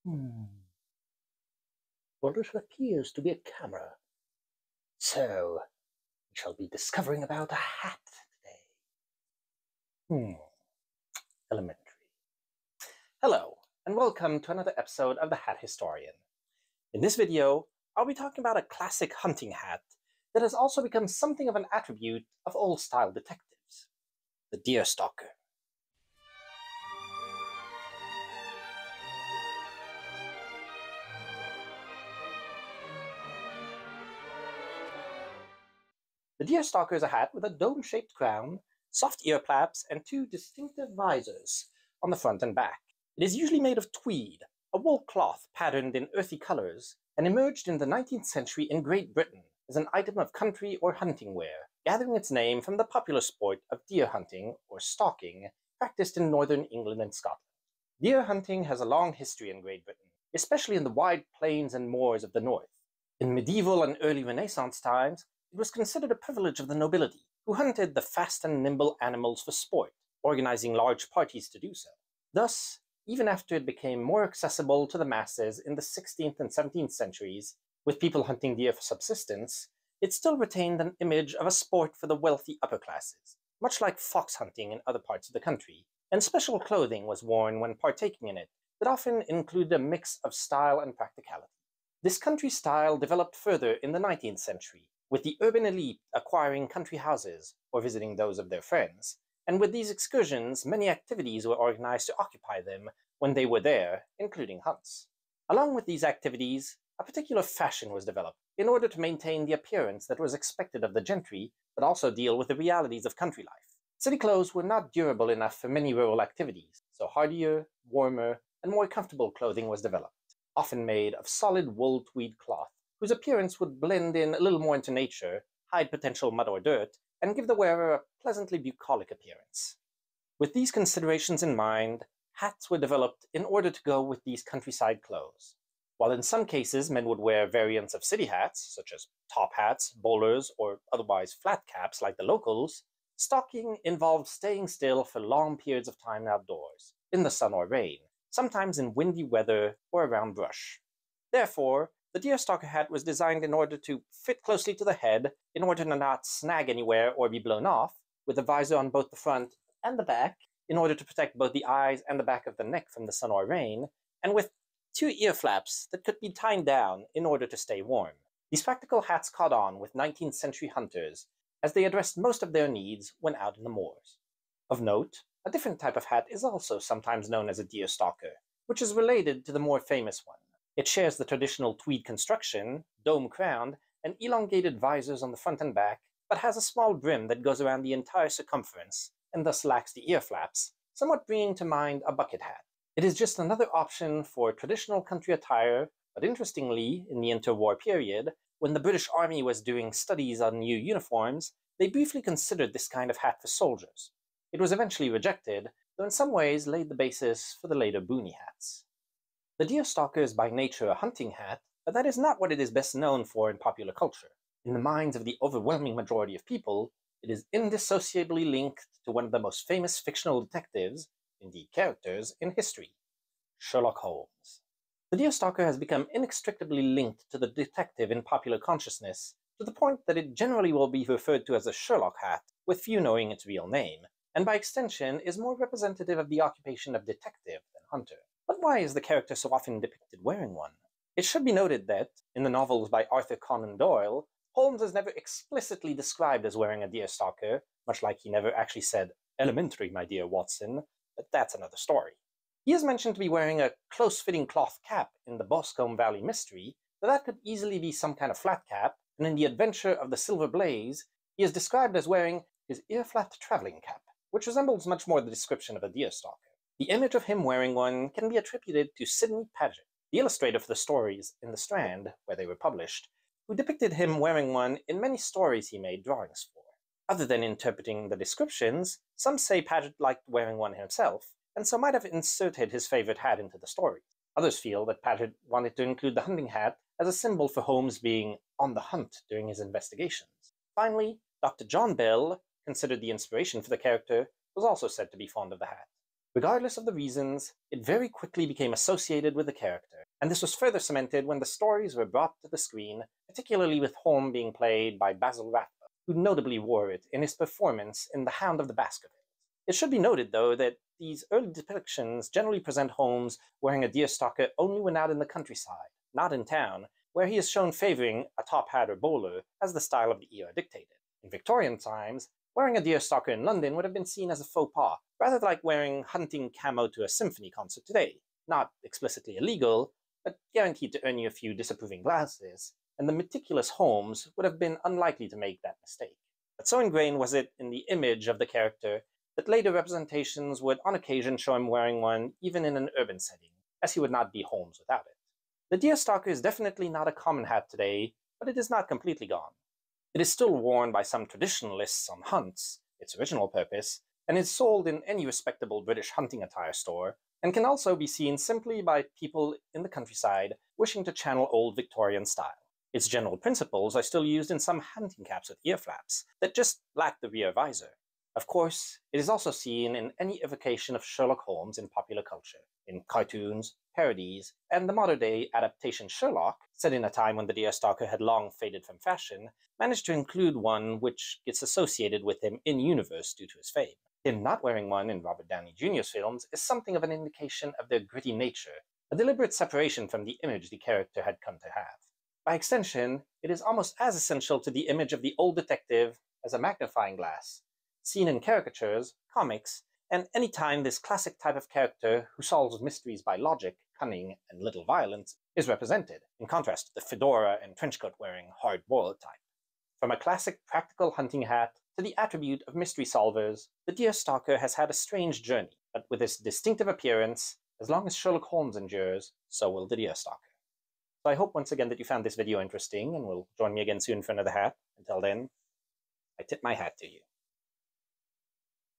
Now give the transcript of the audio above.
Well, it appears to be a camera. So, we shall be discovering about a hat today. Elementary. Hello, and welcome to another episode of The Hat Historian. In this video, I'll be talking about a classic hunting hat that has also become something of an attribute of old-style detectives, the Deerstalker. The Deerstalker is a hat with a dome-shaped crown, soft ear flaps, and two distinctive visors on the front and back. It is usually made of tweed, a wool cloth patterned in earthy colors, and emerged in the 19th century in Great Britain as an item of country or hunting wear, gathering its name from the popular sport of deer hunting, or stalking, practiced in northern England and Scotland. Deer hunting has a long history in Great Britain, especially in the wide plains and moors of the north. In medieval and early Renaissance times, it was considered a privilege of the nobility, who hunted the fast and nimble animals for sport, organizing large parties to do so. Thus, even after it became more accessible to the masses in the 16th and 17th centuries, with people hunting deer for subsistence, it still retained an image of a sport for the wealthy upper classes, much like fox hunting in other parts of the country, and special clothing was worn when partaking in it that often included a mix of style and practicality. This country style developed further in the 19th century, with the urban elite acquiring country houses or visiting those of their friends, and with these excursions, many activities were organized to occupy them when they were there, including hunts. Along with these activities, a particular fashion was developed in order to maintain the appearance that was expected of the gentry, but also deal with the realities of country life. City clothes were not durable enough for many rural activities, so hardier, warmer, and more comfortable clothing was developed, often made of solid wool tweed cloth, whose appearance would blend in a little more into nature, hide potential mud or dirt, and give the wearer a pleasantly bucolic appearance. With these considerations in mind, hats were developed in order to go with these countryside clothes. While in some cases men would wear variants of city hats, such as top hats, bowlers, or otherwise flat caps like the locals, stalking involved staying still for long periods of time outdoors, in the sun or rain, sometimes in windy weather or around brush. Therefore, the Deerstalker hat was designed in order to fit closely to the head, in order to not snag anywhere or be blown off, with a visor on both the front and the back, in order to protect both the eyes and the back of the neck from the sun or rain, and with two ear flaps that could be tied down in order to stay warm. These practical hats caught on with 19th century hunters, as they addressed most of their needs when out in the moors. Of note, a different type of hat is also sometimes known as a Deerstalker, which is related to the more famous one. It shares the traditional tweed construction, dome-crowned, and elongated visors on the front and back, but has a small brim that goes around the entire circumference, and thus lacks the ear flaps, somewhat bringing to mind a bucket hat. It is just another option for traditional country attire, but interestingly, in the interwar period, when the British Army was doing studies on new uniforms, they briefly considered this kind of hat for soldiers. It was eventually rejected, though in some ways laid the basis for the later boonie hats. The Deerstalker is by nature a hunting hat, but that is not what it is best known for in popular culture. In the minds of the overwhelming majority of people, it is indissociably linked to one of the most famous fictional detectives, indeed characters, in history, Sherlock Holmes. The Deerstalker has become inextricably linked to the detective in popular consciousness, to the point that it generally will be referred to as a Sherlock hat, with few knowing its real name, and by extension is more representative of the occupation of detective than hunter. But why is the character so often depicted wearing one? It should be noted that, in the novels by Arthur Conan Doyle, Holmes is never explicitly described as wearing a Deerstalker, much like he never actually said, "Elementary, my dear Watson," but that's another story. He is mentioned to be wearing a close-fitting cloth cap in the Boscombe Valley Mystery, but that could easily be some kind of flat cap, and in The Adventure of the Silver Blaze, he is described as wearing his ear-flapped traveling cap, which resembles much more the description of a Deerstalker. The image of him wearing one can be attributed to Sidney Paget, the illustrator for the stories in the Strand, where they were published, who depicted him wearing one in many stories he made drawings for. Other than interpreting the descriptions, some say Paget liked wearing one himself, and so might have inserted his favorite hat into the story. Others feel that Paget wanted to include the hunting hat as a symbol for Holmes being on the hunt during his investigations. Finally, Dr. John Bell, considered the inspiration for the character, was also said to be fond of the hat. Regardless of the reasons, it very quickly became associated with the character, and this was further cemented when the stories were brought to the screen, particularly with Holmes being played by Basil Rathbone, who notably wore it in his performance in The Hound of the Baskervilles. It should be noted, though, that these early depictions generally present Holmes wearing a deerstalker only when out in the countryside, not in town, where he is shown favouring a top hat or bowler as the style of the era dictated. In Victorian times, wearing a deerstalker in London would have been seen as a faux pas, rather like wearing hunting camo to a symphony concert today. Not explicitly illegal, but guaranteed to earn you a few disapproving glances, and the meticulous Holmes would have been unlikely to make that mistake. But so ingrained was it in the image of the character that later representations would on occasion show him wearing one even in an urban setting, as he would not be Holmes without it. The deerstalker is definitely not a common hat today, but it is not completely gone. It is still worn by some traditionalists on hunts, its original purpose, and is sold in any respectable British hunting attire store, and can also be seen simply by people in the countryside wishing to channel old Victorian style. Its general principles are still used in some hunting caps with ear flaps that just lack the rear visor. Of course, it is also seen in any evocation of Sherlock Holmes in popular culture, in cartoons, parodies, and the modern-day adaptation Sherlock, set in a time when the deerstalker had long faded from fashion, managed to include one which gets associated with him in-universe due to his fame. Him not wearing one in Robert Downey Jr.'s films is something of an indication of their gritty nature, a deliberate separation from the image the character had come to have. By extension, it is almost as essential to the image of the old detective as a magnifying glass, seen in caricatures, comics, and any time this classic type of character who solves mysteries by logic, cunning, and little violence is represented, in contrast to the fedora and trenchcoat wearing hard-boiled type. From a classic practical hunting hat to the attribute of mystery solvers, the deerstalker has had a strange journey, but with its distinctive appearance, as long as Sherlock Holmes endures, so will the deerstalker. So I hope once again that you found this video interesting and will join me again soon for another hat. Until then, I tip my hat to you.